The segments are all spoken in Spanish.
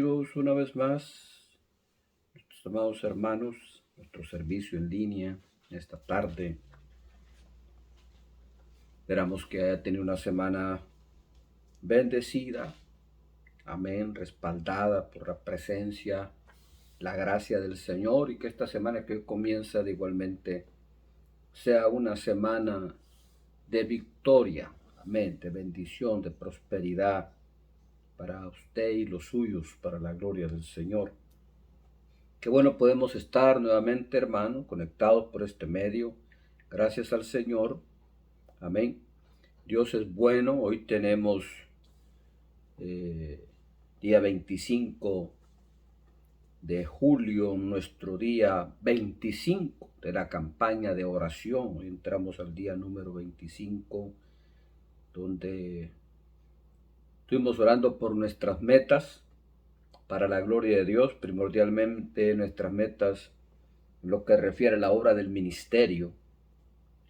Bienvenidos una vez más, nuestros amados hermanos, nuestro servicio en línea esta tarde. Esperamos que haya tenido una semana bendecida, amén, respaldada por la presencia, la gracia del Señor, y que esta semana que comienza de igualmente sea una semana de victoria, amén, de bendición, de prosperidad para usted y los suyos, para la gloria del Señor. Qué bueno podemos estar nuevamente, hermano, conectados por este medio. Gracias al Señor. Amén. Dios es bueno. Hoy tenemos día 25 de julio, nuestro día 25 de la campaña de oración. Hoy entramos al día número 25, donde estuvimos orando por nuestras metas para la gloria de Dios, primordialmente nuestras metas en lo que refiere a la obra del ministerio.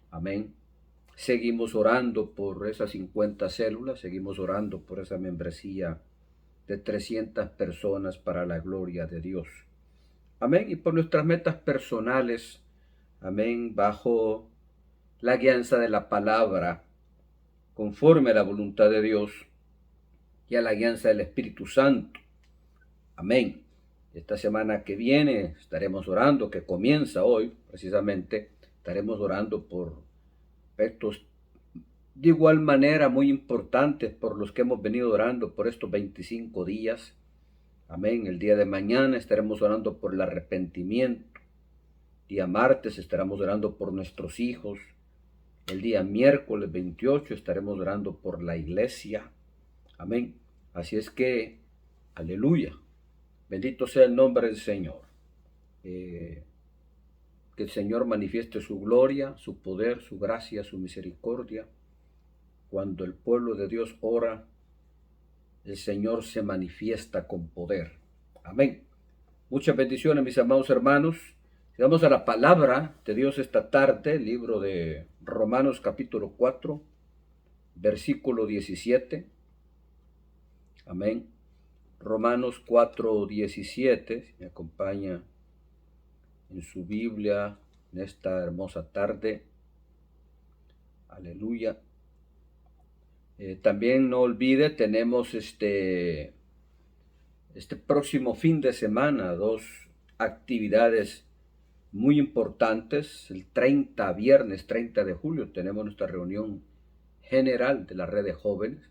Amén. Seguimos orando por esas 50 células, seguimos orando por esa membresía de 300 personas para la gloria de Dios. Amén. Y por nuestras metas personales, amén, bajo la guianza de la palabra, conforme a la voluntad de Dios y a la guianza del Espíritu Santo. Amén. Esta semana que viene estaremos orando, que comienza hoy precisamente, estaremos orando por aspectos de igual manera muy importantes por los que hemos venido orando por estos 25 días. Amén. El día de mañana estaremos orando por el arrepentimiento. Día martes estaremos orando por nuestros hijos. El día miércoles 28 estaremos orando por la iglesia. Amén. Así es que, aleluya. Bendito sea el nombre del Señor. Que el Señor manifieste su gloria, su poder, su gracia, su misericordia. Cuando el pueblo de Dios ora, el Señor se manifiesta con poder. Amén. Muchas bendiciones, mis amados hermanos. Vamos a la palabra de Dios esta tarde, libro de Romanos capítulo 4, versículo 17. Amén. Romanos 4:17, me acompaña en su Biblia en esta hermosa tarde. Aleluya. También no olvide, tenemos este próximo fin de semana dos actividades muy importantes. El viernes 30 de julio, tenemos nuestra reunión general de la red de jóvenes.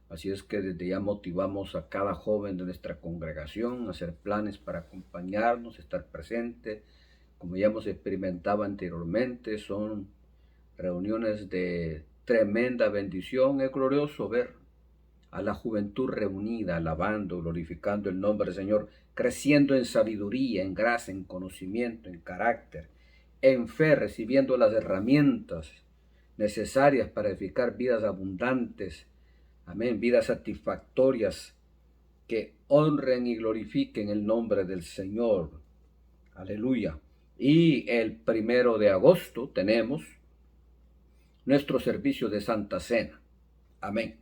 Así es que desde ya motivamos a cada joven de nuestra congregación a hacer planes para acompañarnos, estar presente. Como ya hemos experimentado anteriormente, son reuniones de tremenda bendición. Es glorioso ver a la juventud reunida, alabando, glorificando el nombre del Señor, creciendo en sabiduría, en gracia, en conocimiento, en carácter, en fe, recibiendo las herramientas necesarias para edificar vidas abundantes. Amén, vidas satisfactorias que honren y glorifiquen el nombre del Señor. Aleluya. Y el 1 de agosto tenemos nuestro servicio de Santa Cena. Amén.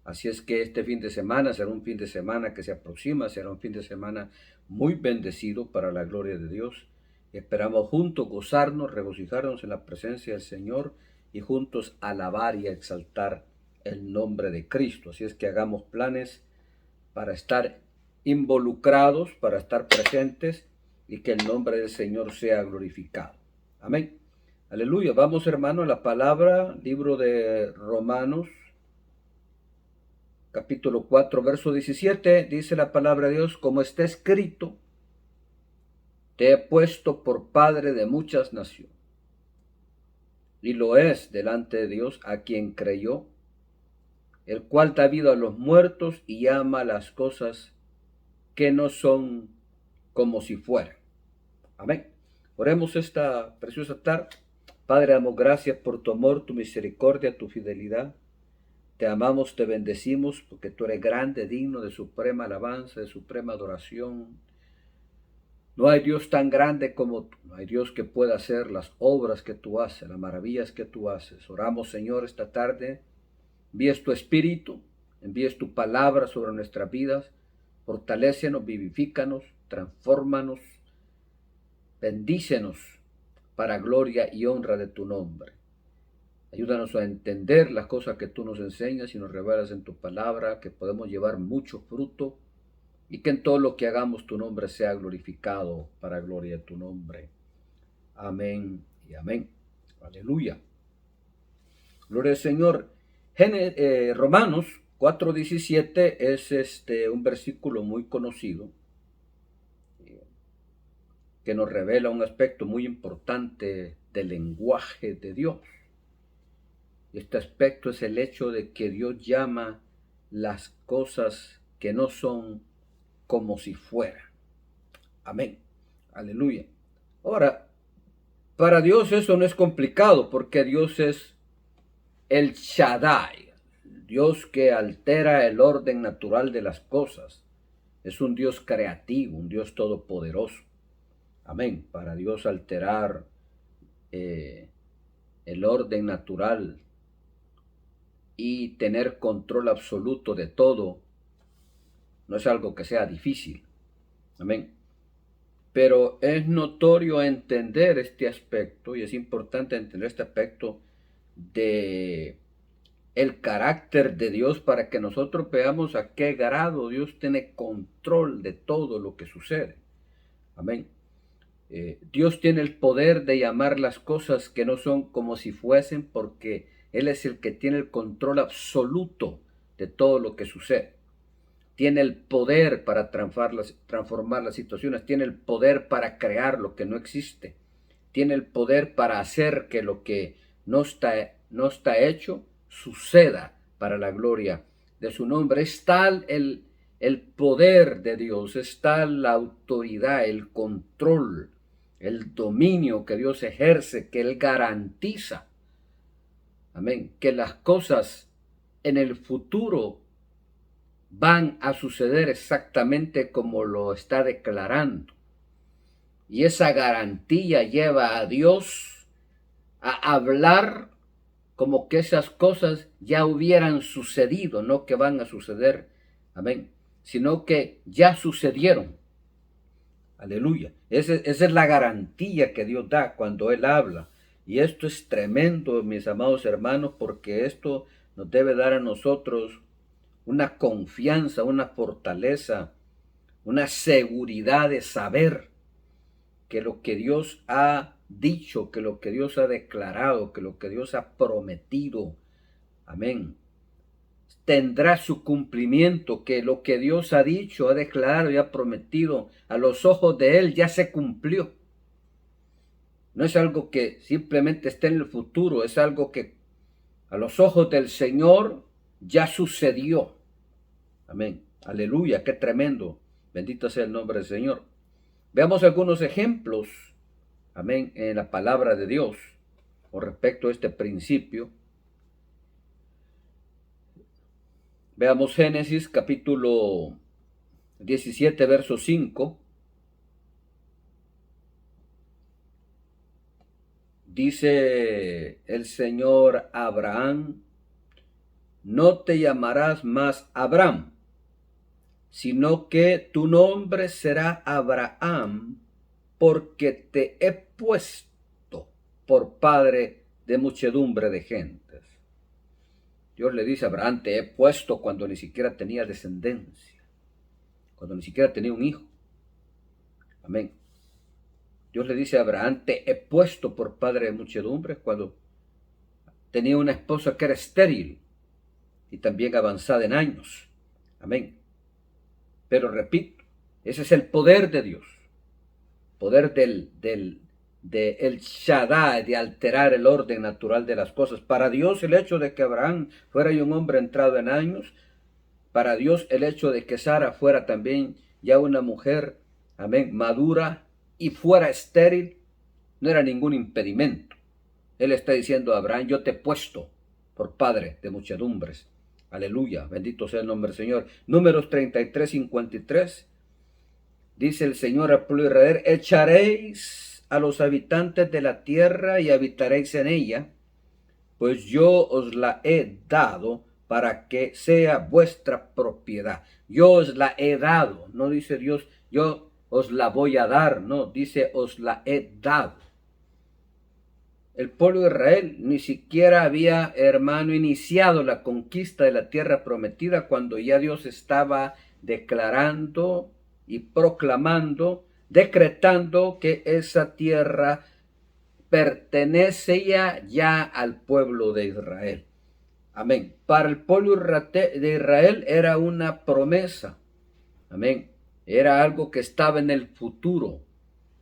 Así es que este fin de semana será un fin de semana que se aproxima, será un fin de semana muy bendecido para la gloria de Dios. Esperamos juntos gozarnos, regocijarnos en la presencia del Señor y juntos alabar y exaltar el nombre de Cristo. Así es que hagamos planes para estar involucrados, para estar presentes y que el nombre del Señor sea glorificado. Amén. Aleluya. Vamos, hermano, a la palabra, libro de Romanos, capítulo 4, verso 17, dice la palabra de Dios, como está escrito, te he puesto por padre de muchas naciones. Y lo es delante de Dios a quien creyó, el cual da vida a los muertos y llama las cosas que no son como si fueran. Amén. Oremos esta preciosa tarde. Padre, damos gracias por tu amor, tu misericordia, tu fidelidad. Te amamos, te bendecimos, porque tú eres grande, digno de suprema alabanza, de suprema adoración. No hay Dios tan grande como tú, no hay Dios que pueda hacer las obras que tú haces, las maravillas que tú haces. Oramos, Señor, esta tarde, envíes tu espíritu, envíes tu palabra sobre nuestras vidas, Fortalécenos, vivifícanos, transfórmanos, bendícenos para gloria y honra de tu nombre. Ayúdanos a entender las cosas que tú nos enseñas y nos revelas en tu palabra, que podemos llevar mucho fruto y que en todo lo que hagamos tu nombre sea glorificado para gloria de tu nombre. Amén y amén. Aleluya. Gloria al Señor. Romanos 4:17 es un versículo muy conocido que nos revela un aspecto muy importante del lenguaje de Dios. Este aspecto es el hecho de que Dios llama las cosas que no son como si fueran. Amén. Aleluya. Ahora, para Dios eso no es complicado porque Dios es el Shaddai, Dios que altera el orden natural de las cosas. Es un Dios creativo, un Dios todopoderoso. Amén. Para Dios alterar el orden natural y tener control absoluto de todo no es algo que sea difícil. Amén. Pero es notorio entender este aspecto y es importante entender este aspecto de el carácter de Dios para que nosotros veamos a qué grado Dios tiene control de todo lo que sucede. Amén. Dios tiene el poder de llamar las cosas que no son como si fuesen porque Él es el que tiene el control absoluto de todo lo que sucede. Tiene el poder para transformar las situaciones, tiene el poder para crear lo que no existe, tiene el poder para hacer que lo que no está hecho suceda para la gloria de su nombre. Es tal el poder de Dios, es tal la autoridad, el control, el dominio que Dios ejerce, que Él garantiza, amén, que las cosas en el futuro van a suceder exactamente como lo está declarando. Y esa garantía lleva a Dios a hablar como que esas cosas ya hubieran sucedido, no que van a suceder, amén, sino que ya sucedieron. Aleluya. Esa es la garantía que Dios da cuando Él habla. Y esto es tremendo, mis amados hermanos, porque esto nos debe dar a nosotros una confianza, una fortaleza, una seguridad de saber que lo que Dios ha dicho, que lo que Dios ha declarado, que lo que Dios ha prometido, amén, tendrá su cumplimiento, que lo que Dios ha dicho, ha declarado y ha prometido a los ojos de Él ya se cumplió. No es algo que simplemente esté en el futuro, es algo que a los ojos del Señor ya sucedió. Amén. Aleluya, qué tremendo. Bendito sea el nombre del Señor. Veamos algunos ejemplos, amén, en la palabra de Dios con respecto a este principio. Veamos Génesis capítulo 17, verso 5. Dice el Señor a Abraham: no te llamarás más Abraham, sino que tu nombre será Abraham, porque te he puesto por padre de muchedumbre de gentes. Dios le dice a Abraham: te he puesto cuando ni siquiera tenía descendencia, cuando ni siquiera tenía un hijo. Amén. Dios le dice a Abraham: te he puesto por padre de muchedumbres cuando tenía una esposa que era estéril y también avanzada en años. Amén. Pero repito, ese es el poder de Dios, poder del el Shaddai, de alterar el orden natural de las cosas. Para Dios el hecho de que Abraham fuera ya un hombre entrado en años, para Dios el hecho de que Sara fuera también ya una mujer, amén, madura y fuera estéril, no era ningún impedimento. Él está diciendo a Abraham: yo te he puesto por padre de muchedumbres. Aleluya, bendito sea el nombre del Señor. Números 33, 53. Dice el Señor al pueblo de Israel: echaréis a los habitantes de la tierra y habitaréis en ella, pues yo os la he dado para que sea vuestra propiedad. Yo os la he dado, no dice Dios, yo os la voy a dar, no, dice os la he dado. El pueblo de Israel ni siquiera había, hermano, iniciado la conquista de la tierra prometida cuando ya Dios estaba declarando y proclamando, decretando que esa tierra pertenecía ya al pueblo de Israel. Amén. Para el pueblo de Israel era una promesa. Amén. Era algo que estaba en el futuro.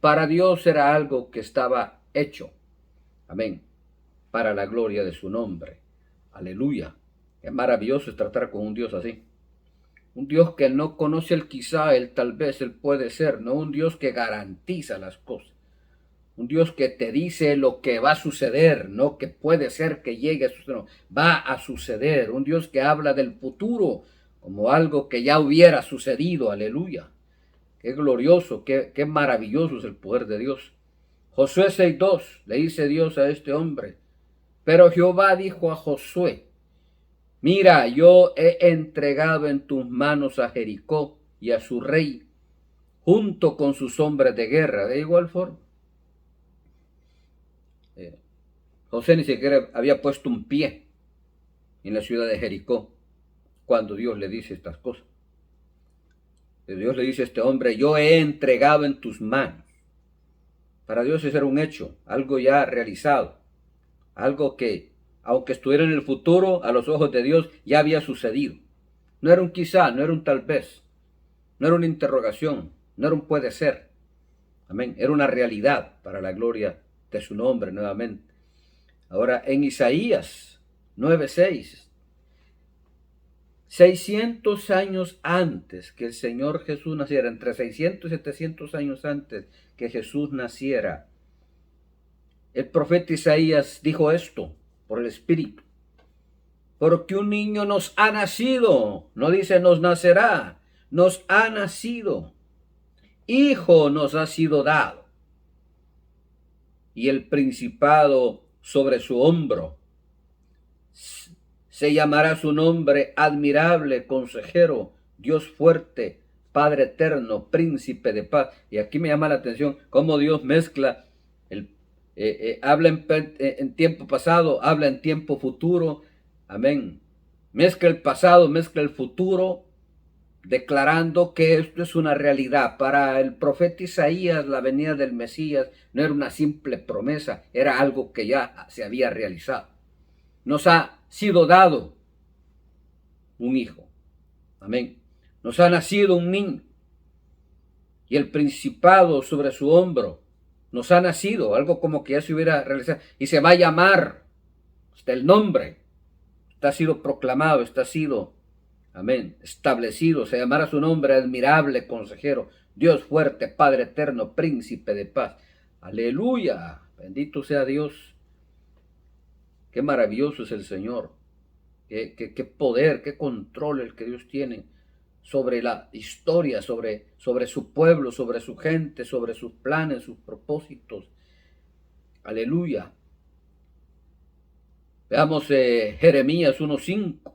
Para Dios era algo que estaba hecho. Amén. Para la gloria de su nombre. Aleluya. Qué maravilloso es tratar con un Dios así. Un Dios que no conoce el quizá, el tal vez, el puede ser. No un Dios que garantiza las cosas. Un Dios que te dice lo que va a suceder, no que puede ser que llegue a suceder, no, va a suceder. Un Dios que habla del futuro como algo que ya hubiera sucedido. Aleluya. Qué glorioso, qué maravilloso es el poder de Dios. Josué 6:2 le dice Dios a este hombre, pero Jehová dijo a Josué, mira, yo he entregado en tus manos a Jericó y a su rey, junto con sus hombres de guerra. De igual forma, José ni siquiera había puesto un pie en la ciudad de Jericó cuando Dios le dice estas cosas. Dios le dice a este hombre, yo he entregado en tus manos. Para Dios ese era un hecho, algo ya realizado, algo que, aunque estuviera en el futuro, a los ojos de Dios ya había sucedido. No era un quizá, no era un tal vez, no era una interrogación, no era un puede ser. Amén. Era una realidad para la gloria de su nombre nuevamente. Ahora, en Isaías 9:6, 600 años antes que el Señor Jesús naciera, entre 600 y 700 años antes que Jesús naciera, el profeta Isaías dijo esto por el Espíritu. Porque un niño nos ha nacido, no dice nos nacerá, nos ha nacido. Hijo nos ha sido dado. Y el principado sobre su hombro. Se llamará su nombre admirable, consejero, Dios fuerte, Padre eterno, príncipe de paz. Y aquí me llama la atención cómo Dios mezcla, habla en tiempo pasado, habla en tiempo futuro. Amén. Mezcla el pasado, mezcla el futuro, declarando que esto es una realidad. Para el profeta Isaías, la venida del Mesías no era una simple promesa, era algo que ya se había realizado. Nos ha sido dado un hijo. Amén. Nos ha nacido un niño. Y el principado sobre su hombro. Nos ha nacido, algo como que ya se hubiera realizado. Y se va a llamar, hasta el nombre. Está sido proclamado, está sido, amén, establecido. Se llamará su nombre admirable, consejero, Dios fuerte, Padre eterno, príncipe de paz. Aleluya. Bendito sea Dios. Qué maravilloso es el Señor. Qué poder, qué control el que Dios tiene sobre la historia, sobre su pueblo, sobre su gente, sobre sus planes, sus propósitos. Aleluya. Veamos Jeremías 1:5.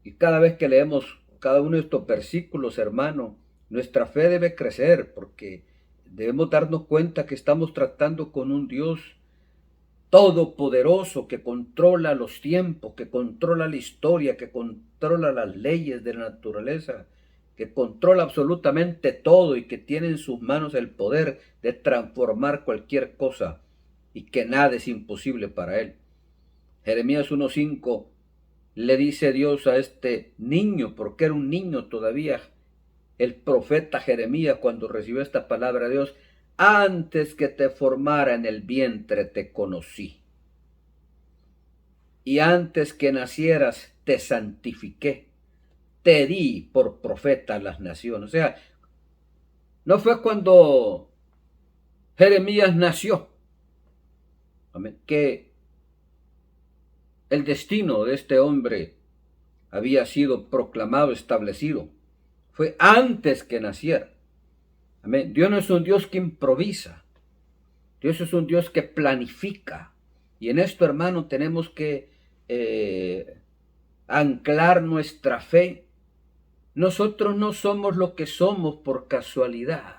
Y cada vez que leemos cada uno de estos versículos, hermano, nuestra fe debe crecer porque debemos darnos cuenta que estamos tratando con un Dios todopoderoso que controla los tiempos, que controla la historia, que controla las leyes de la naturaleza, que controla absolutamente todo y que tiene en sus manos el poder de transformar cualquier cosa y que nada es imposible para él. Jeremías 1:5 le dice Dios a este niño, porque era un niño todavía, el profeta Jeremías, cuando recibió esta palabra de Dios: antes que te formara en el vientre te conocí, y antes que nacieras te santifiqué, te di por profeta a las naciones. O sea, no fue cuando Jeremías nació que el destino de este hombre había sido proclamado, establecido. Fue antes que naciera. Amén. Dios no es un Dios que improvisa. Dios es un Dios que planifica. Y en esto, hermano, tenemos que anclar nuestra fe. Nosotros no somos lo que somos por casualidad.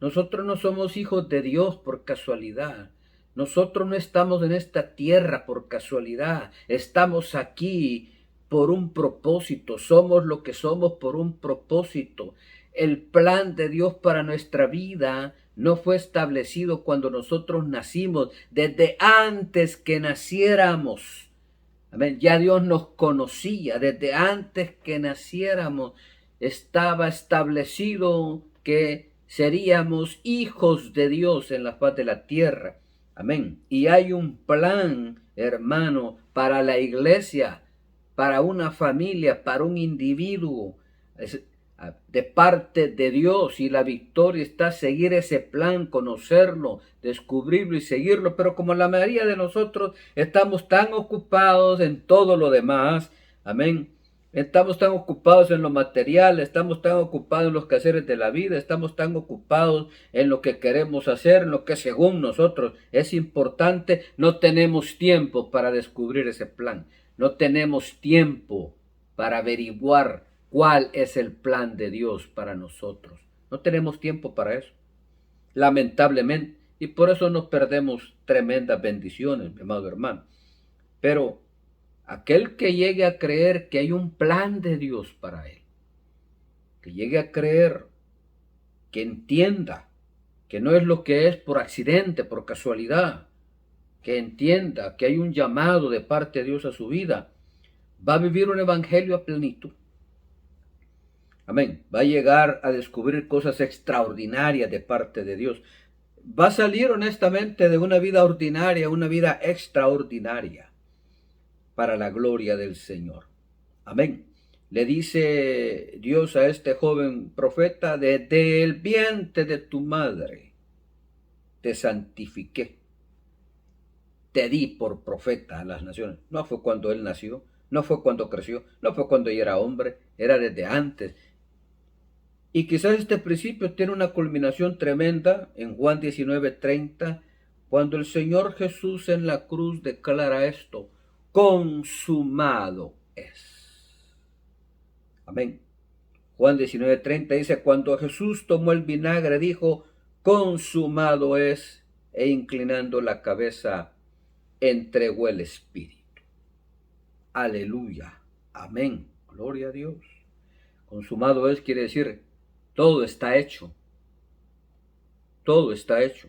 Nosotros no somos hijos de Dios por casualidad. Nosotros no estamos en esta tierra por casualidad. Estamos aquí por un propósito. Somos lo que somos por un propósito. El plan de Dios para nuestra vida no fue establecido cuando nosotros nacimos, desde antes que naciéramos. Amén. Ya Dios nos conocía desde antes que naciéramos. Estaba establecido que seríamos hijos de Dios en la faz de la tierra. Amén. Y hay un plan, hermano, para la iglesia, para una familia, para un individuo, de parte de Dios, y la victoria está seguir ese plan, conocerlo, descubrirlo y seguirlo. Pero como la mayoría de nosotros estamos tan ocupados en todo lo demás, amén, estamos tan ocupados en lo material, estamos tan ocupados en los quehaceres de la vida, estamos tan ocupados en lo que queremos hacer, en lo que según nosotros es importante, no tenemos tiempo para descubrir ese plan, no tenemos tiempo para averiguar cuál es el plan de Dios para nosotros. No tenemos tiempo para eso, lamentablemente, y por eso nos perdemos tremendas bendiciones, mi amado hermano. Pero aquel que llegue a creer que hay un plan de Dios para él, que llegue a creer, que entienda que no es lo que es por accidente, por casualidad, que entienda que hay un llamado de parte de Dios a su vida, va a vivir un evangelio a plenitud. Amén. Va a llegar a descubrir cosas extraordinarias de parte de Dios. Va a salir honestamente de una vida ordinaria, una vida extraordinaria para la gloria del Señor. Amén. Le dice Dios a este joven profeta: desde el vientre de tu madre te santifiqué, te di por profeta a las naciones. No fue cuando él nació, no fue cuando creció, no fue cuando ya era hombre, era desde antes. Y quizás este principio tiene una culminación tremenda en Juan 19:30, cuando el Señor Jesús en la cruz declara esto: consumado es. Amén. Juan 19:30 dice: cuando Jesús tomó el vinagre, dijo: consumado es, e inclinando la cabeza, entregó el Espíritu. Aleluya. Amén. Gloria a Dios. Consumado es quiere decir, todo está hecho. Todo está hecho.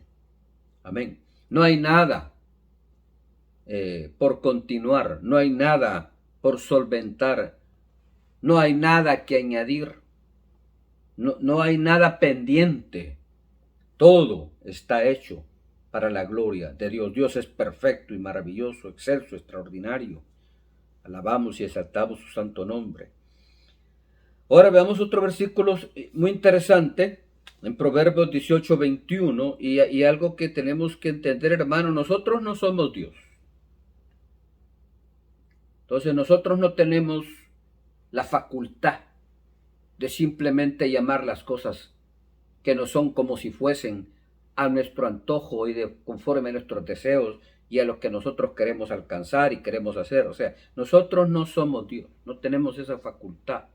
Amén. No hay nada por continuar. No hay nada por solventar. No hay nada que añadir. No hay nada pendiente. Todo está hecho para la gloria de Dios. Dios es perfecto y maravilloso, excelso, extraordinario. Alabamos y exaltamos su santo nombre. Ahora veamos otro versículo muy interesante en Proverbios 18:21 y algo que tenemos que entender, hermano. Nosotros no somos Dios. Entonces nosotros no tenemos la facultad de simplemente llamar las cosas que no son como si fuesen a nuestro antojo y conforme a nuestros deseos y a lo que nosotros queremos alcanzar y queremos hacer. O sea, nosotros no somos Dios, no tenemos esa facultad.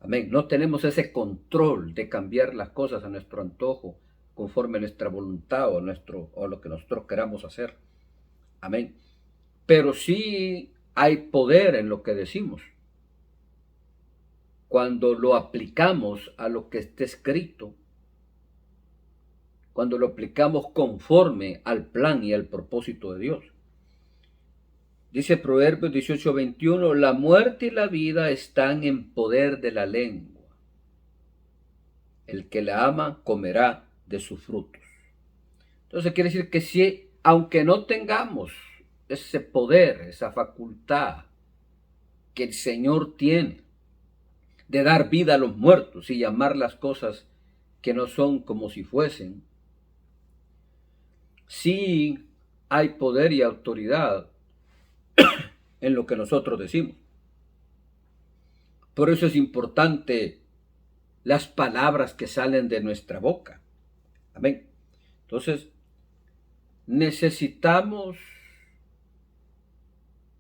Amén. No tenemos ese control de cambiar las cosas a nuestro antojo, conforme a nuestra voluntad o lo que nosotros queramos hacer. Amén. Pero sí hay poder en lo que decimos, cuando lo aplicamos a lo que está escrito, cuando lo aplicamos conforme al plan y al propósito de Dios. Dice Proverbios 18:21, la muerte y la vida están en poder de la lengua. El que la ama comerá de sus frutos. Entonces quiere decir que si, aunque no tengamos ese poder, esa facultad que el Señor tiene de dar vida a los muertos y llamar las cosas que no son como si fuesen, sí hay poder y autoridad en lo que nosotros decimos. Por eso es importante las palabras que salen de nuestra boca. Amén. Entonces, necesitamos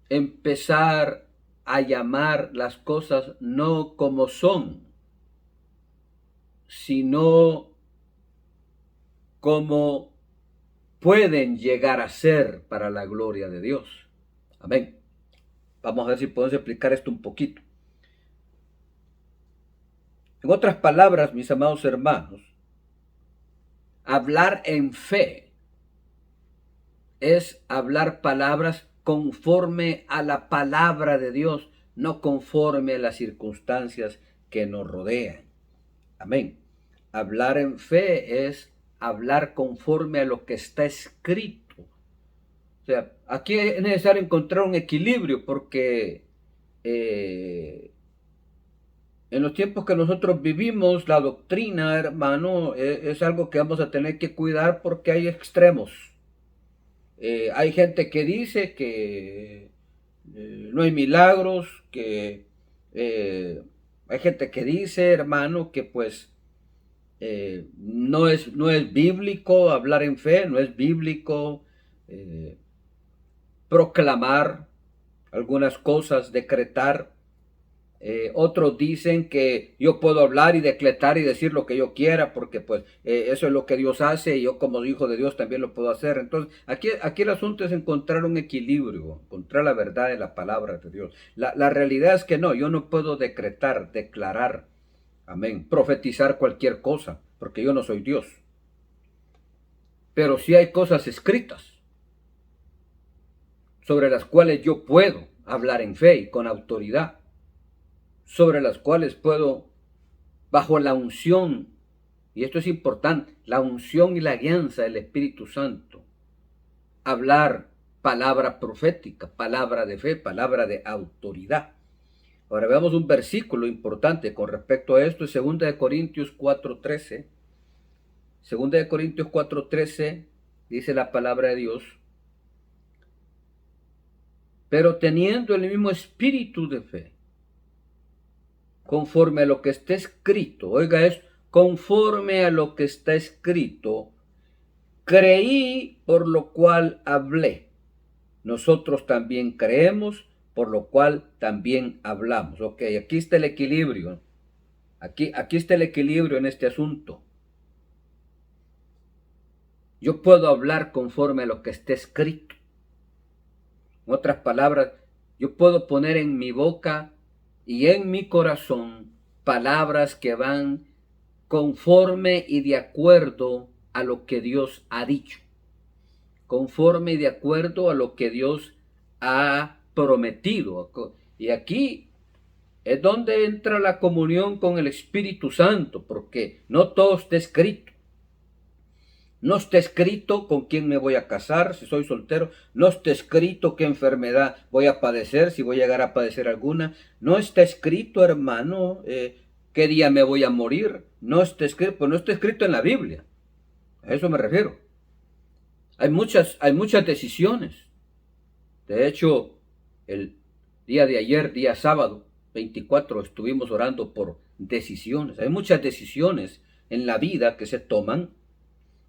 empezar a llamar las cosas no como son, sino como pueden llegar a ser para la gloria de Dios. Amén. Vamos a ver si podemos explicar esto un poquito. En otras palabras, mis amados hermanos, hablar en fe es hablar palabras conforme a la palabra de Dios, no conforme a las circunstancias que nos rodean. Amén. Hablar en fe es hablar conforme a lo que está escrito. O sea, aquí es necesario encontrar un equilibrio porque en los tiempos que nosotros vivimos, la doctrina, hermano, es algo que vamos a tener que cuidar porque hay extremos. Hay gente que dice que no hay milagros, que hay gente que dice, hermano, que pues no es bíblico hablar en fe, no es bíblico proclamar algunas cosas, decretar. Otros dicen que yo puedo hablar y decretar y decir lo que yo quiera porque pues eso es lo que Dios hace y yo como hijo de Dios también lo puedo hacer. Entonces aquí el asunto es encontrar un equilibrio, encontrar la verdad de la palabra de Dios. La realidad es que no, yo no puedo decretar, declarar, amén, profetizar cualquier cosa porque yo no soy Dios. Pero sí hay cosas escritas sobre las cuales yo puedo hablar en fe y con autoridad, sobre las cuales puedo, bajo la unción, y esto es importante, la unción y la guianza del Espíritu Santo, hablar palabra profética, palabra de fe, palabra de autoridad. Ahora veamos un versículo importante con respecto a esto, es 2 Corintios 4:13. 2 Corintios 4:13 dice la palabra de Dios: pero teniendo el mismo espíritu de fe, conforme a lo que está escrito, oiga, es conforme a lo que está escrito, creí, por lo cual hablé. Nosotros también creemos, por lo cual también hablamos. Ok, aquí está el equilibrio. Aquí está el equilibrio en este asunto. Yo puedo hablar conforme a lo que está escrito. En otras palabras, yo puedo poner en mi boca y en mi corazón palabras que van conforme y de acuerdo a lo que Dios ha dicho, conforme y de acuerdo a lo que Dios ha prometido. Y aquí es donde entra la comunión con el Espíritu Santo, porque no todo está escrito. No está escrito con quién me voy a casar, si soy soltero. No está escrito qué enfermedad voy a padecer, si voy a llegar a padecer alguna. No está escrito, hermano, qué día me voy a morir. No está escrito, pues no está escrito en la Biblia. A eso me refiero. Hay muchas decisiones. De hecho, el día de ayer, día sábado 24, estuvimos orando por decisiones. Hay muchas decisiones en la vida que se toman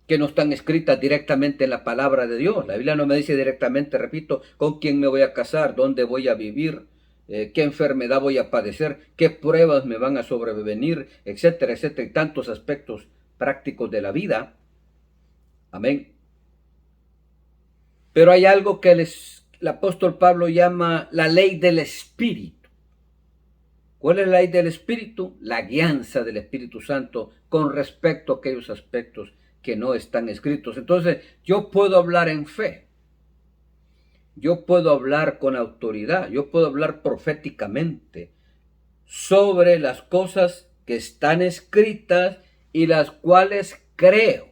que no están escritas directamente en la palabra de Dios. La Biblia no me dice directamente, repito, con quién me voy a casar, dónde voy a vivir, qué enfermedad voy a padecer, qué pruebas me van a sobrevenir, etcétera, etcétera, y tantos aspectos prácticos de la vida. Amén. Pero hay algo que el apóstol Pablo llama la ley del Espíritu. ¿Cuál es la ley del Espíritu? La guianza del Espíritu Santo con respecto a aquellos aspectos que no están escritos. Entonces, yo puedo hablar en fe. Yo puedo hablar con autoridad. Yo puedo hablar proféticamente sobre las cosas que están escritas y las cuales creo.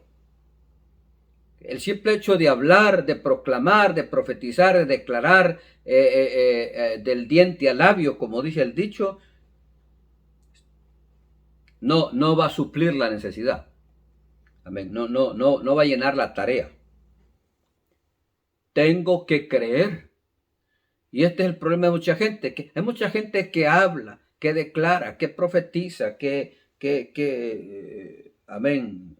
El simple hecho de hablar, de proclamar, de profetizar, de declarar del diente al labio, como dice el dicho, no va a suplir la necesidad. Amén. No va a llenar la tarea. Tengo que creer. Y este es el problema de mucha gente. Que hay mucha gente que habla, que declara, que profetiza, amén,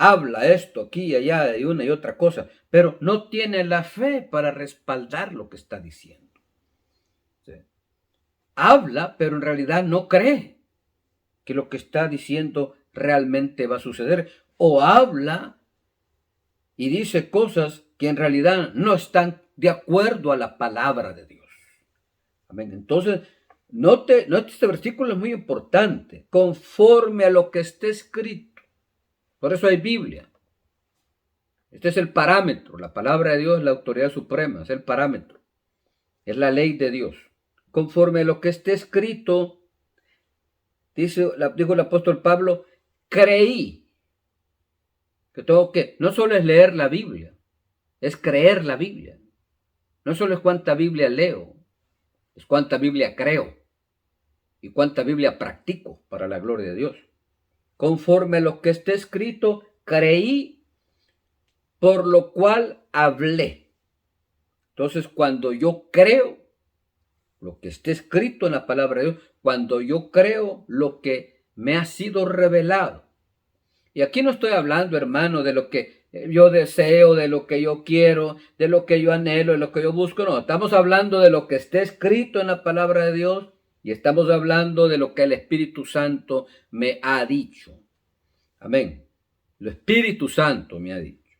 habla esto aquí y allá de una y otra cosa, pero no tiene la fe para respaldar lo que está diciendo. ¿Sí? Habla, pero en realidad no cree que lo que está diciendo realmente va a suceder. O habla y dice cosas que en realidad no están de acuerdo a la palabra de Dios. Amén. Entonces, note este versículo es muy importante. Conforme a lo que esté escrito. Por eso hay Biblia. Este es el parámetro. La palabra de Dios es la autoridad suprema. Es el parámetro. Es la ley de Dios. Conforme a lo que esté escrito, dijo el apóstol Pablo, creí. Que tengo que, no solo es leer la Biblia, es creer la Biblia. No solo es cuánta Biblia leo, es cuánta Biblia creo y cuánta Biblia practico para la gloria de Dios. Conforme a lo que esté escrito, creí, por lo cual hablé. Entonces, cuando yo creo lo que esté escrito en la palabra de Dios, cuando yo creo lo que me ha sido revelado. Y aquí no estoy hablando, hermano, de lo que yo deseo, de lo que yo quiero, de lo que yo anhelo, de lo que yo busco. No, estamos hablando de lo que esté escrito en la palabra de Dios y estamos hablando de lo que el Espíritu Santo me ha dicho. Amén. El Espíritu Santo me ha dicho.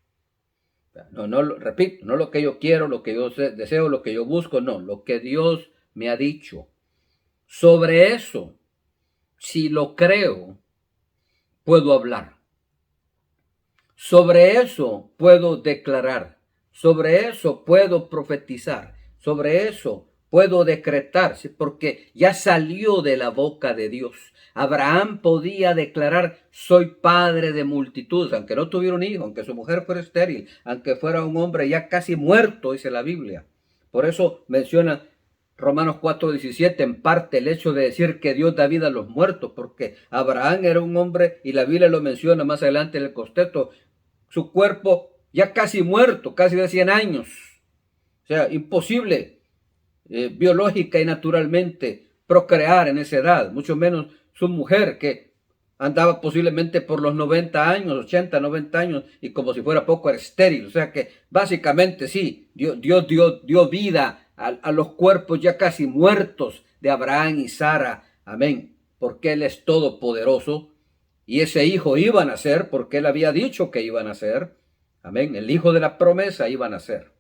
Repito, no lo que yo quiero, lo que yo deseo, lo que yo busco, no, lo que Dios me ha dicho. Sobre eso, si lo creo, puedo hablar. Sobre eso puedo declarar. Sobre eso puedo profetizar. Sobre eso puedo decretar, porque ya salió de la boca de Dios. Abraham podía declarar, soy padre de multitudes, aunque no tuviera un hijo, aunque su mujer fuera estéril, aunque fuera un hombre ya casi muerto, dice la Biblia. Por eso menciona Romanos 4:17, en parte el hecho de decir que Dios da vida a los muertos, porque Abraham era un hombre, y la Biblia lo menciona más adelante en el contexto, su cuerpo ya casi muerto, casi de 100 años. O sea, imposible biológica y naturalmente procrear en esa edad, mucho menos su mujer que andaba posiblemente por los 90 años, 80, 90 años, y como si fuera poco era estéril. O sea que básicamente sí, Dios dio vida a los cuerpos ya casi muertos de Abraham y Sara. Amén. Porque Él es todopoderoso. Y ese hijo iba a nacer porque Él había dicho que iba a nacer. Amén. El hijo de la promesa iba a nacer.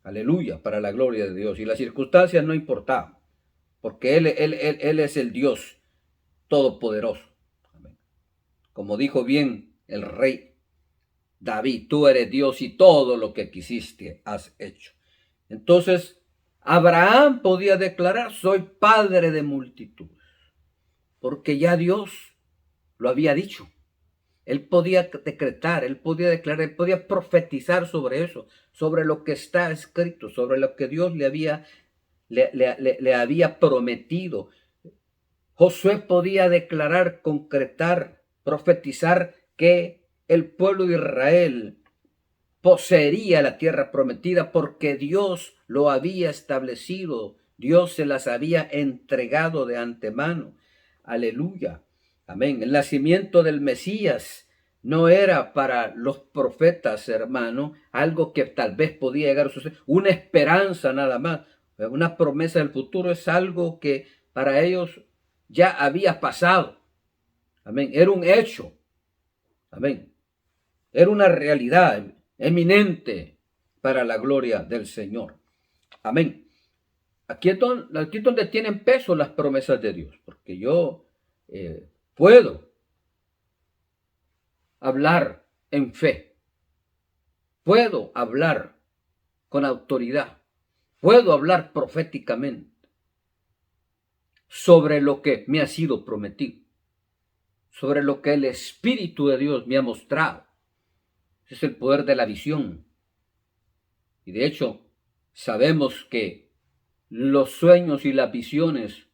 Aleluya, para la gloria de Dios. Y las circunstancias no importaban, porque Él es el Dios todopoderoso. Amén. Como dijo bien el rey David, tú eres Dios y todo lo que quisiste has hecho. Entonces, Abraham podía declarar, soy padre de multitudes, porque ya Dios lo había dicho. Él podía decretar, él podía declarar, él podía profetizar sobre eso, sobre lo que está escrito, sobre lo que Dios le había prometido. Josué podía declarar, concretar, profetizar que el pueblo de Israel poseería la tierra prometida porque Dios lo había establecido, Dios se las había entregado de antemano. Aleluya. Amén. El nacimiento del Mesías no era para los profetas, hermano, algo que tal vez podía llegar a suceder, una esperanza nada más. Una promesa del futuro es algo que para ellos ya había pasado. Amén. Era un hecho. Amén. Era una realidad eminente para la gloria del Señor. Amén. Aquí es donde tienen peso las promesas de Dios, porque yo puedo hablar en fe, puedo hablar con autoridad, puedo hablar proféticamente sobre lo que me ha sido prometido, sobre lo que el Espíritu de Dios me ha mostrado. Ese es el poder de la visión. Y de hecho, sabemos que los sueños y las visiones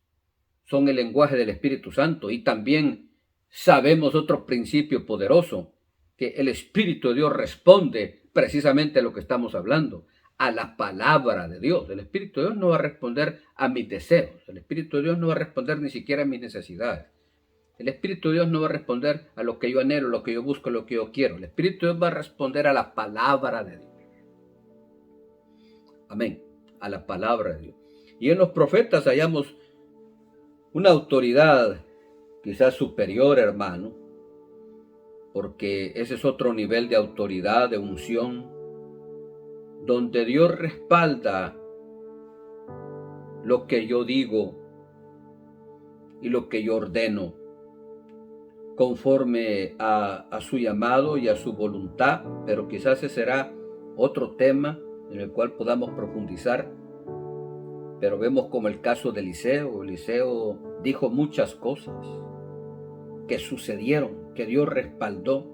son el lenguaje del Espíritu Santo, y también sabemos otro principio poderoso, que el Espíritu de Dios responde precisamente a lo que estamos hablando, a la palabra de Dios. El Espíritu de Dios no va a responder a mis deseos, el Espíritu de Dios no va a responder ni siquiera a mis necesidades. El Espíritu de Dios no va a responder a lo que yo anhelo, lo que yo busco, lo que yo quiero. El Espíritu de Dios va a responder a la palabra de Dios. Amén. A la palabra de Dios. Y en los profetas hallamos una autoridad quizás superior, hermano, porque ese es otro nivel de autoridad, de unción, donde Dios respalda lo que yo digo y lo que yo ordeno, conforme a su llamado y a su voluntad, pero quizás ese será otro tema en el cual podamos profundizar. Pero vemos como el caso de Eliseo. Eliseo dijo muchas cosas que sucedieron, que Dios respaldó,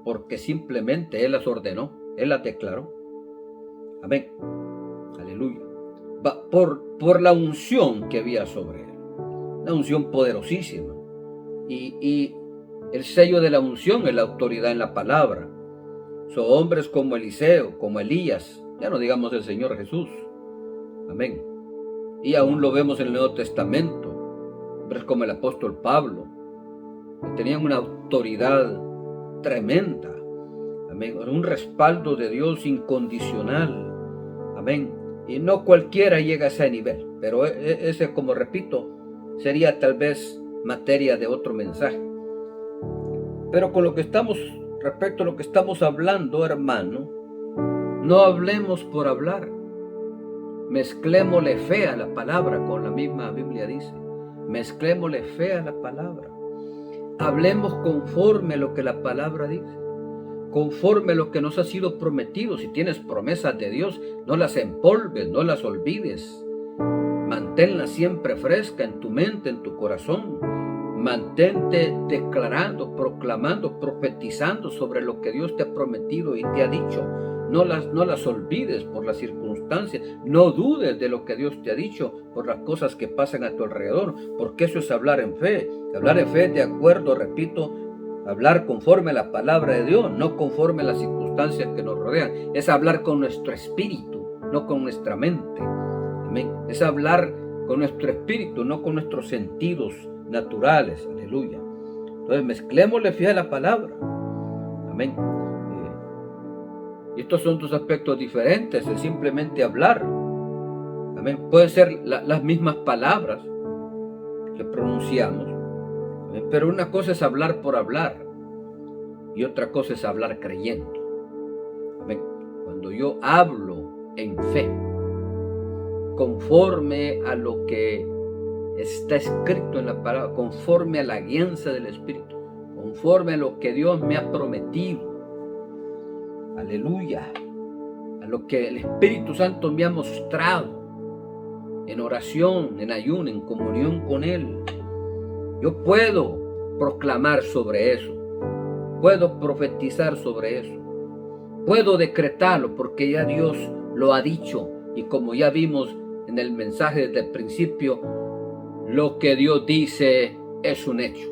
porque simplemente Él las ordenó, Él las declaró. Amén. Aleluya. Por la unción que había sobre él, una unción poderosísima. Y el sello de la unción es la autoridad en la palabra. Son hombres como Eliseo, como Elías, ya no digamos el Señor Jesús. Amén. Y aún lo vemos en el Nuevo Testamento. Hombres como el apóstol Pablo, que tenían una autoridad tremenda. Amén. Un respaldo de Dios incondicional. Amén. Y no cualquiera llega a ese nivel. Pero ese, como repito, sería tal vez materia de otro mensaje. Pero con lo que estamos, respecto a lo que estamos hablando, hermano, no hablemos por hablar. Mezclémosle fe a la palabra, con la misma Biblia dice. Mezclémosle fe a la palabra. Hablemos conforme a lo que la palabra dice, conforme a lo que nos ha sido prometido. Si tienes promesas de Dios, no las empolves, no las olvides. Manténla siempre fresca en tu mente, en tu corazón. Mantente declarando, proclamando, profetizando sobre lo que Dios te ha prometido y te ha dicho. No las olvides por las circunstancias. No dudes de lo que Dios te ha dicho por las cosas que pasan a tu alrededor, porque eso es hablar en fe. Hablar en fe de acuerdo, repito, hablar conforme a la palabra de Dios, no conforme a las circunstancias que nos rodean. Es hablar con nuestro espíritu, no con nuestra mente. Amén. Es hablar con nuestro espíritu, no con nuestros sentidos naturales. Aleluya. Entonces mezclémosle fe a la palabra. Amén. Y estos son dos aspectos diferentes de simplemente hablar. Amén. Pueden ser las mismas palabras que pronunciamos. Amén. Pero una cosa es hablar por hablar y otra cosa es hablar creyendo. Amén. Cuando yo hablo en fe, conforme a lo que está escrito en la palabra, conforme a la guianza del Espíritu, conforme a lo que Dios me ha prometido, aleluya, a lo que el Espíritu Santo me ha mostrado en oración, en ayuno, en comunión con Él, yo puedo proclamar sobre eso, puedo profetizar sobre eso, puedo decretarlo porque ya Dios lo ha dicho. Y como ya vimos en el mensaje desde el principio, lo que Dios dice es un hecho.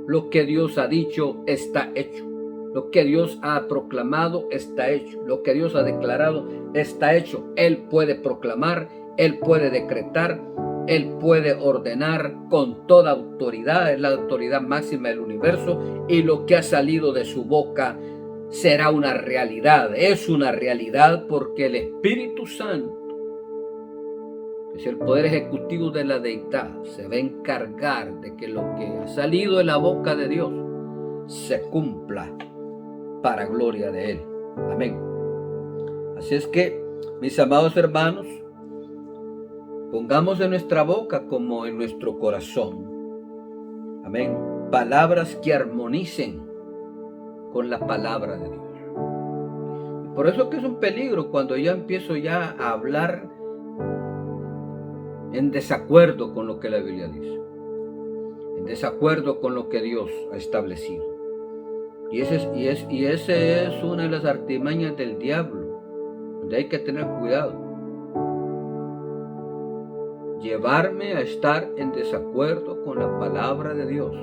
Lo que Dios ha dicho está hecho. Lo que Dios ha proclamado está hecho. Lo que Dios ha declarado está hecho. Él puede proclamar, Él puede decretar, Él puede ordenar con toda autoridad. Es la autoridad máxima del universo. Y lo que ha salido de su boca será una realidad. Es una realidad porque el Espíritu Santo, que es el poder ejecutivo de la deidad, se va a encargar de que lo que ha salido de la boca de Dios se cumpla para gloria de Él. Amén. Así es que, mis amados hermanos, pongamos en nuestra boca como en nuestro corazón, amén, palabras que armonicen con la palabra de Dios. Por eso que es un peligro cuando ya empiezo ya a hablar en desacuerdo con lo que la Biblia dice, en desacuerdo con lo que Dios ha establecido. Y ese es una de las artimañas del diablo, donde hay que tener cuidado. Llevarme a estar en desacuerdo con la palabra de Dios.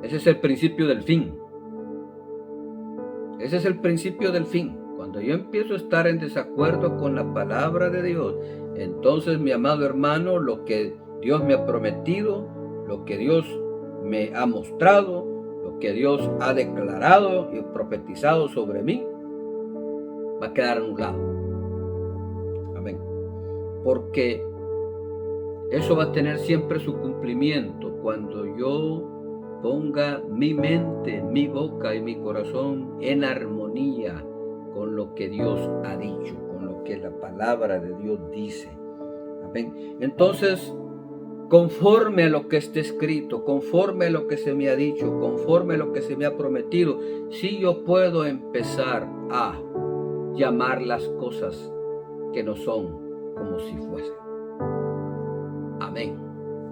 Ese es el principio del fin. Ese es el principio del fin. Cuando yo empiezo a estar en desacuerdo con la palabra de Dios, entonces, mi amado hermano, lo que Dios me ha prometido, lo que Dios me ha mostrado, lo que Dios ha declarado y profetizado sobre mí, va a quedar anulado. Amén. Porque eso va a tener siempre su cumplimiento cuando yo ponga mi mente, mi boca y mi corazón en armonía con lo que Dios ha dicho, con lo que la palabra de Dios dice. Amén. Entonces, conforme a lo que está escrito, conforme a lo que se me ha dicho, conforme a lo que se me ha prometido, sí yo puedo empezar a llamar las cosas que no son como si fuesen. Amén.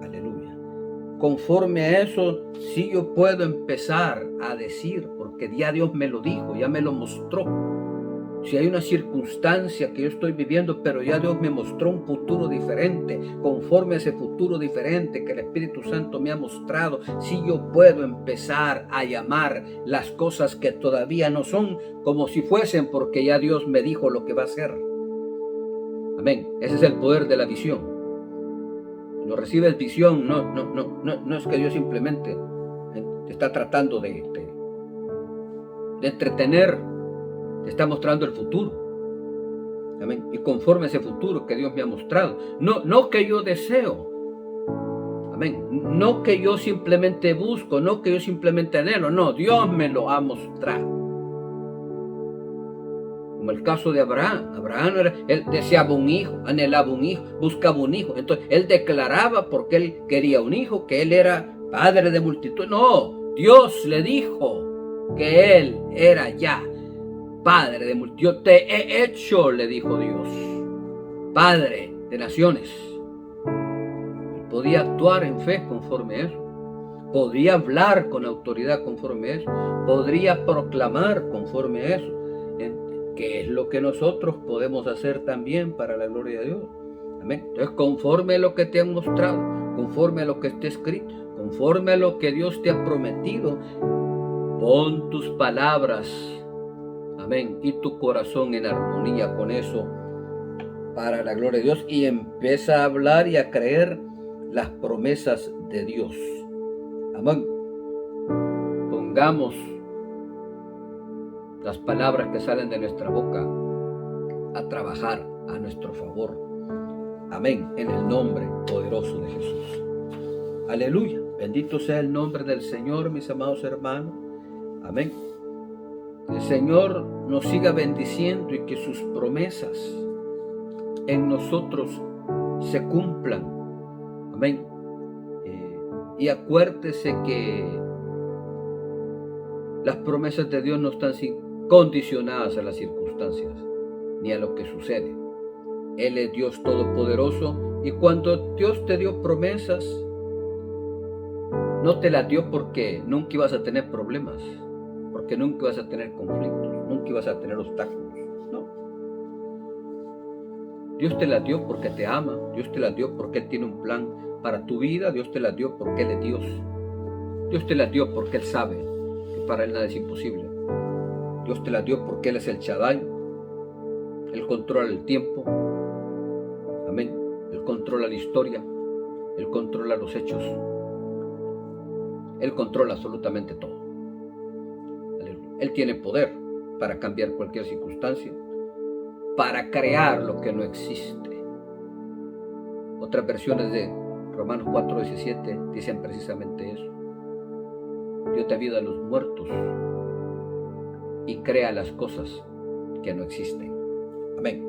Aleluya. Conforme a eso, sí yo puedo empezar a decir, porque ya Dios me lo dijo, ya me lo mostró. Si hay una circunstancia que yo estoy viviendo, pero ya Dios me mostró un futuro diferente, conforme a ese futuro diferente que el Espíritu Santo me ha mostrado, sí yo puedo empezar a llamar las cosas que todavía no son como si fuesen, porque ya Dios me dijo lo que va a ser. Amén. Ese es el poder de la visión. Cuando recibes visión, no es que Dios simplemente te está tratando de entretener, te está mostrando el futuro. Amén. Y conforme a ese futuro que Dios me ha mostrado, no que yo deseo, amén, no que yo simplemente busco, no que yo simplemente anhelo, no, Dios me lo ha mostrado. Como el caso de Abraham. Él deseaba un hijo, anhelaba un hijo, buscaba un hijo. Entonces él declaraba, porque él quería un hijo, que él era padre de multitud. No, Dios le dijo que él era ya padre de multitud. Yo te he hecho, le dijo Dios, padre de naciones. Él podía actuar en fe conforme a eso. Podría hablar con autoridad conforme a eso. Podría proclamar conforme a eso. Que es lo que nosotros podemos hacer también para la gloria de Dios. Amén. Entonces, conforme a lo que te han mostrado, conforme a lo que está escrito, conforme a lo que Dios te ha prometido, pon tus palabras, amén, y tu corazón en armonía con eso para la gloria de Dios, y empieza a hablar y a creer las promesas de Dios. Amén. Pongamos las palabras que salen de nuestra boca a trabajar a nuestro favor. Amén. En el nombre poderoso de Jesús. Aleluya. Bendito sea el nombre del Señor, mis amados hermanos. Amén. Que el Señor nos siga bendiciendo y que sus promesas en nosotros se cumplan. Amén. Y acuérdese que las promesas de Dios no están condicionadas a las circunstancias ni a lo que sucede. Él es Dios todopoderoso, y cuando Dios te dio promesas, no te las dio porque nunca ibas a tener problemas, porque nunca ibas a tener conflictos, nunca ibas a tener obstáculos. No. Dios te las dio porque te ama, Dios te las dio porque Él tiene un plan para tu vida, Dios te las dio porque Él es Dios. Dios te las dio porque Él sabe que para Él nada es imposible. Dios te las dio porque Él es el Shaddai. Él controla el tiempo. Amén. Él controla la historia. Él controla los hechos. Él controla absolutamente todo. Él tiene poder para cambiar cualquier circunstancia, para crear lo que no existe. Otras versiones de Romanos 4:17 dicen precisamente eso. Dios da vida a los muertos y crea las cosas que no existen. Amén.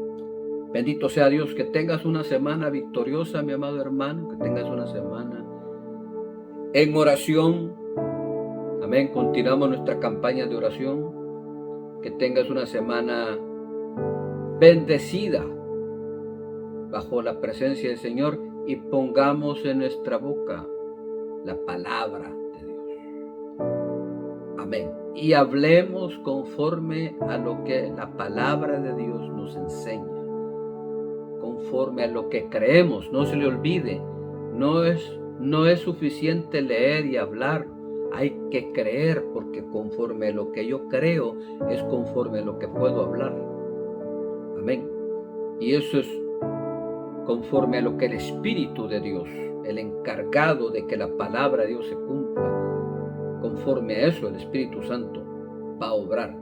Bendito sea Dios. Que tengas una semana victoriosa, mi amado hermano. Que tengas una semana en oración. Amén. Continuamos nuestra campaña de oración. Que tengas una semana bendecida bajo la presencia del Señor, y pongamos en nuestra boca la palabra de Dios. Amén. Y hablemos conforme a lo que la palabra de Dios nos enseña, conforme a lo que creemos. No se le olvide, no es suficiente leer y hablar, hay que creer, porque conforme a lo que yo creo es conforme a lo que puedo hablar. Amén. Y eso es conforme a lo que el Espíritu de Dios el encargado de que la palabra de Dios se cumpla. Conforme a eso, el Espíritu Santo va a obrar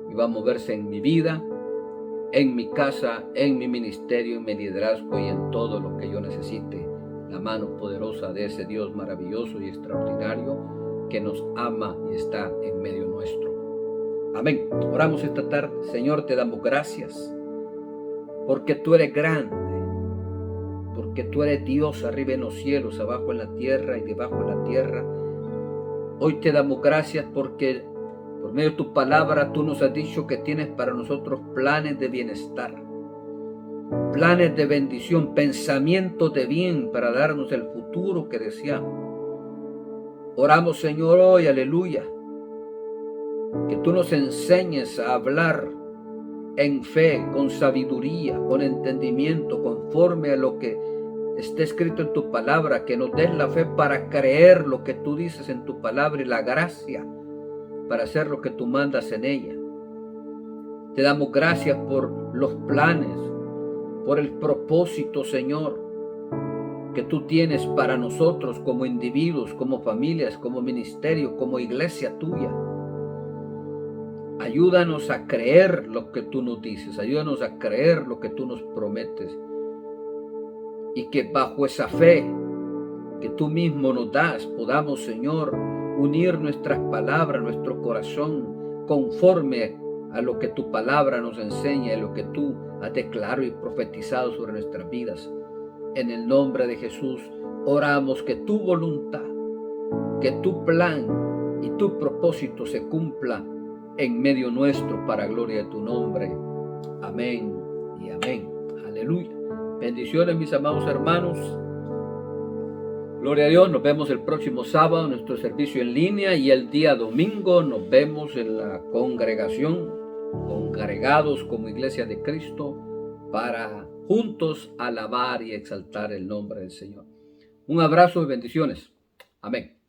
y va a moverse en mi vida, en mi casa, en mi ministerio, en mi liderazgo y en todo lo que yo necesite. La mano poderosa de ese Dios maravilloso y extraordinario que nos ama y está en medio nuestro. Amén. Oramos esta tarde. Señor, te damos gracias porque tú eres grande, porque tú eres Dios arriba en los cielos, abajo en la tierra y debajo de la tierra. Hoy te damos gracias porque por medio de tu palabra tú nos has dicho que tienes para nosotros planes de bienestar, planes de bendición, pensamientos de bien para darnos el futuro que deseamos. Oramos, Señor, hoy, aleluya, que tú nos enseñes a hablar en fe, con sabiduría, con entendimiento, conforme a lo que está escrito en tu palabra, que nos des la fe para creer lo que tú dices en tu palabra y la gracia para hacer lo que tú mandas en ella. Te damos gracias por los planes, por el propósito, Señor, que tú tienes para nosotros como individuos, como familias, como ministerio, como iglesia tuya. Ayúdanos a creer lo que tú nos dices, ayúdanos a creer lo que tú nos prometes. Y que bajo esa fe que tú mismo nos das, podamos, Señor, unir nuestras palabras, nuestro corazón, conforme a lo que tu palabra nos enseña y lo que tú has declarado y profetizado sobre nuestras vidas. En el nombre de Jesús, oramos que tu voluntad, que tu plan y tu propósito se cumpla en medio nuestro para gloria de tu nombre. Amén y amén. Aleluya. Bendiciones, mis amados hermanos. Gloria a Dios. Nos vemos el próximo sábado en nuestro servicio en línea y el día domingo nos vemos en la congregación, congregados como Iglesia de Cristo, para juntos alabar y exaltar el nombre del Señor. Un abrazo y bendiciones. Amén.